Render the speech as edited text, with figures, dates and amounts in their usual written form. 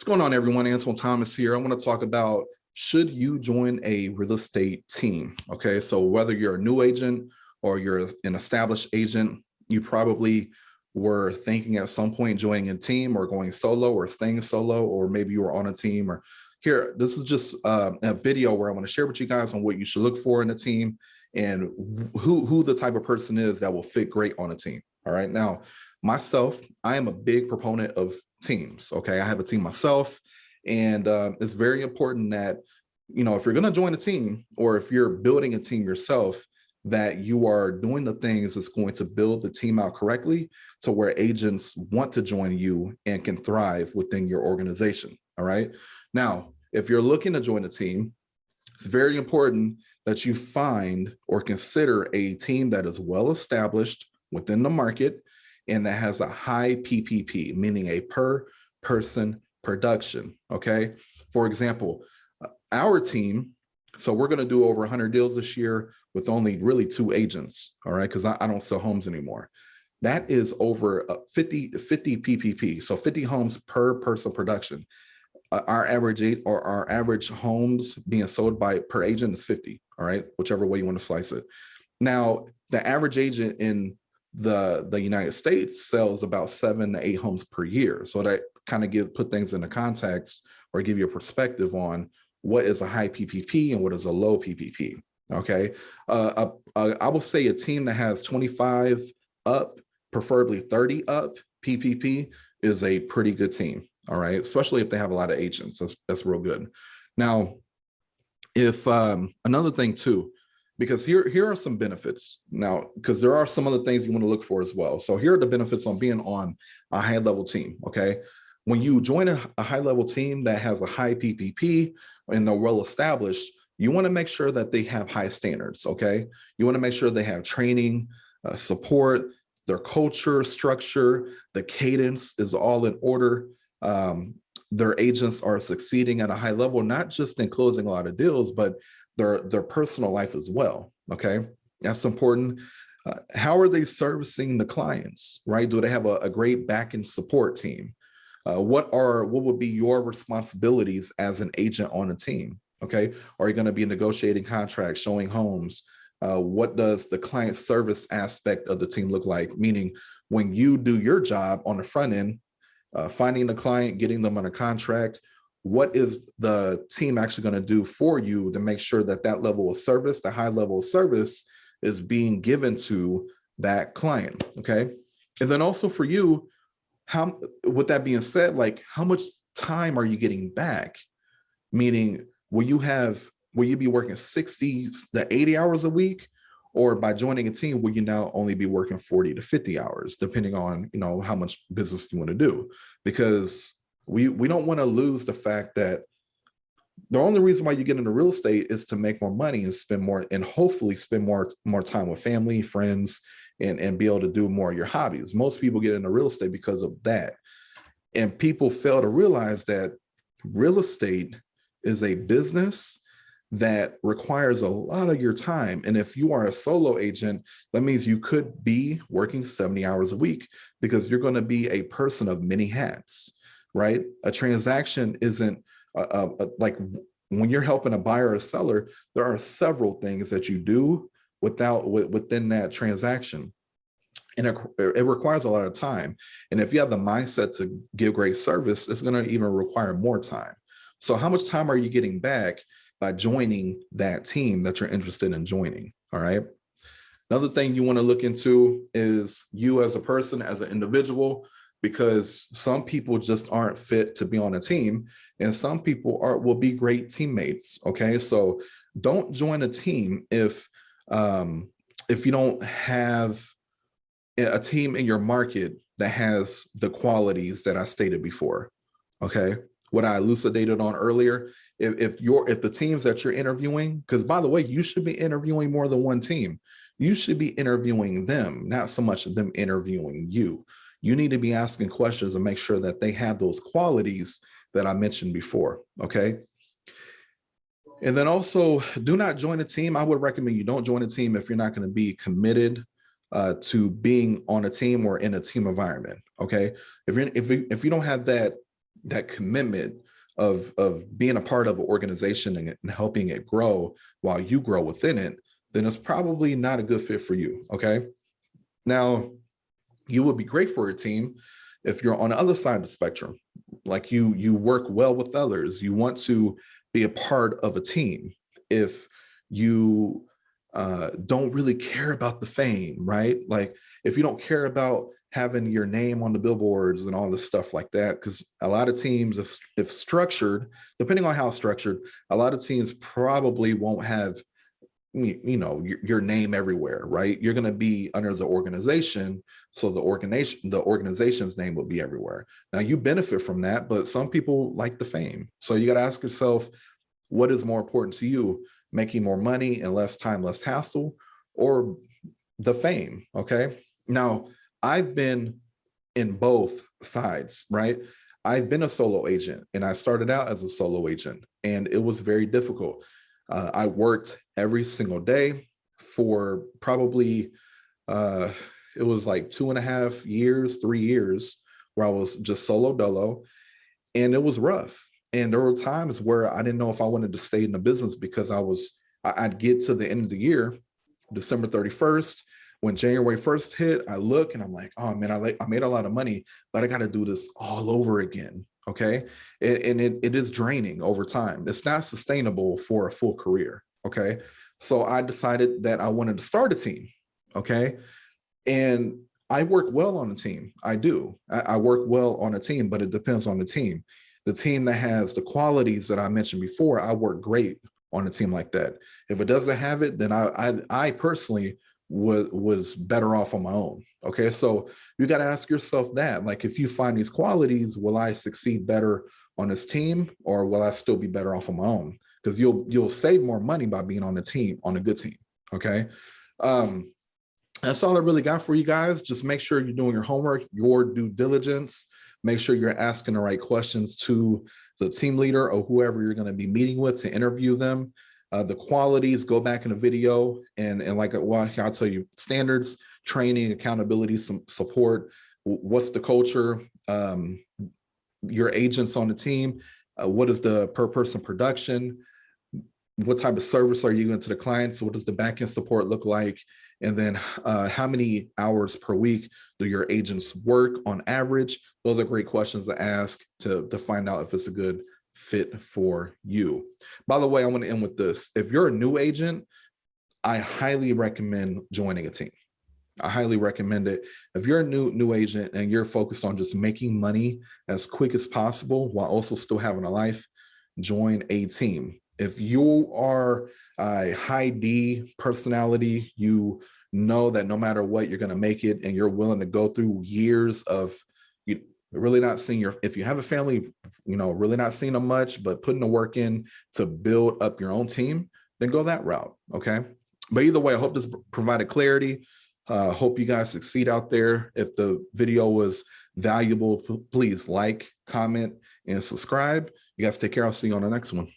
What's going on, everyone? Antoine Thomas here. I want to talk about, should you join a real estate team? Okay, so whether you're a new agent or you're an established agent, you probably were thinking at some point joining a team or going solo or staying solo, or maybe you were on a team. Or here, this is just a video where I want to share with you guys on what you should look for in a team and who the type of person is that will fit great on a team. All right, now myself, I am a big proponent of teams. Okay, I have a team myself, and it's very important that, if you're going to join a team or if you're building a team yourself, that you are doing the things that's going to build the team out correctly to where agents want to join you and can thrive within your organization. All right, now if you're looking to join a team, it's very important that you find or consider a team that is well established within the market and that has a high PPP, meaning a per person production. Okay, for example, our team, so we're going to do over 100 deals this year with only really 2 agents. All right, because I don't sell homes anymore. That is over 50 PPP, so 50 homes per person production. Our average homes being sold by per agent is 50. All right, whichever way you want to slice it. Now, the average agent in the United States sells about 7 to 8 homes per year. So that kind of put things into context or give you a perspective on what is a high PPP and what is a low PPP. Okay, I will say a team that has 25 up, preferably 30 up PPP is a pretty good team. All right, especially if they have a lot of agents. That's real good. Now, if another thing too, because here are some benefits now, because there are some other things you want to look for as well. So here are the benefits on being on a high level team. Okay, when you join a high level team that has a high PPP and they're well established, you want to make sure that they have high standards. Okay, you want to make sure they have training, support, their culture, structure, the cadence is all in order. Their agents are succeeding at a high level, not just in closing a lot of deals, but their personal life as well. Okay, that's important. How are they servicing the clients, right? Do they have a great back end support team? What would be your responsibilities as an agent on a team? Okay, are you going to be negotiating contracts, showing homes? What does the client service aspect of the team look like? Meaning, when you do your job on the front end, finding the client, getting them on a contract, what is the team actually going to do for you to make sure that that level of service, the high level of service, is being given to that client? Okay, and then also for you, how, with that being said, like, how much time are you getting back? Meaning, will you be working 60 to 80 hours a week, or by joining a team, will you now only be working 40 to 50 hours, depending on, how much business you want to do? Because we don't want to lose the fact that the only reason why you get into real estate is to make more money and spend more, and hopefully spend more time with family, friends, and be able to do more of your hobbies. Most people get into real estate because of that. And people fail to realize that real estate is a business that requires a lot of your time. And if you are a solo agent, that means you could be working 70 hours a week, because you're going to be a person of many hats, right? A transaction isn't like, when you're helping a buyer or a seller, there are several things that you do within that transaction. And it requires a lot of time. And if you have the mindset to give great service, it's going to even require more time. So how much time are you getting back by joining that team that you're interested in joining? All right. Another thing you want to look into is you as a person, as an individual, because some people just aren't fit to be on a team, and some people will be great teammates. Okay, so don't join a team if you don't have a team in your market that has the qualities that I stated before. Okay, what I elucidated on earlier. If the teams that you're interviewing, because by the way, you should be interviewing more than one team. You should be interviewing them, not so much them interviewing you. You need to be asking questions and make sure that they have those qualities that I mentioned before. Okay. And then also, do not join a team. I would recommend you don't join a team if you're not going to be committed to being on a team or in a team environment. Okay. If you don't have that that commitment of being a part of an organization and helping it grow while you grow within it, then it's probably not a good fit for you. Okay. Now, you would be great for a team if you're on the other side of the spectrum, like you work well with others, you want to be a part of a team. If you don't really care about the fame, right? Like if you don't care about having your name on the billboards and all this stuff like that, because a lot of teams, if structured, depending on how structured, a lot of teams probably won't have your name everywhere, right? You're going to be under the organization, so the organization's name will be everywhere. Now you benefit from that, but some people like the fame. So you got to ask yourself, what is more important to you, making more money and less time, less hassle, or the fame? Okay. Now, I've been in both sides, right? I've been a solo agent and I started out as a solo agent and it was very difficult. I worked every single day for probably, it was like 2.5 years, 3 years where I was just solo dolo, and it was rough. And there were times where I didn't know if I wanted to stay in the business because I'd get to the end of the year, December 31st, when January 1st hit, I look and I'm like, oh man, I made a lot of money, but I got to do this all over again. Okay. And it is draining over time. It's not sustainable for a full career. Okay. So I decided that I wanted to start a team. Okay. And I work well on a team. I do. I work well on a team, but it depends on the team. The team that has the qualities that I mentioned before, I work great on a team like that. If it doesn't have it, then I personally was better off on my own. Okay, so you got to ask yourself that, like, if you find these qualities, will I succeed better on this team, or will I still be better off on my own? Because you'll save more money by being on a team, on a good team. Okay. That's all I really got for you guys. Just make sure you're doing your homework, your due diligence. Make sure you're asking the right questions to the team leader or whoever you're going to be meeting with to interview them. The qualities, go back in the video and like, well, I'll tell you, standards, training, accountability, some support. What's the culture? Your agents on the team. What is the per person production? What type of service are you giving to the clients? What does the backend support look like? And then how many hours per week do your agents work on average? Those are great questions to ask to find out if it's a good fit for you. By the way, I want to end with this. If you're a new agent, I highly recommend joining a team. I highly recommend it. If you're a new agent and you're focused on just making money as quick as possible while also still having a life, join a team. If you are a high D personality, you know that no matter what, you're going to make it, and you're willing to go through years of you really not seeing if you have a family, really not seeing them much, but putting the work in to build up your own team, then go that route. Okay. But either way, I hope this provided clarity. Hope you guys succeed out there. If the video was valuable, please like, comment, and subscribe. You guys take care. I'll see you on the next one.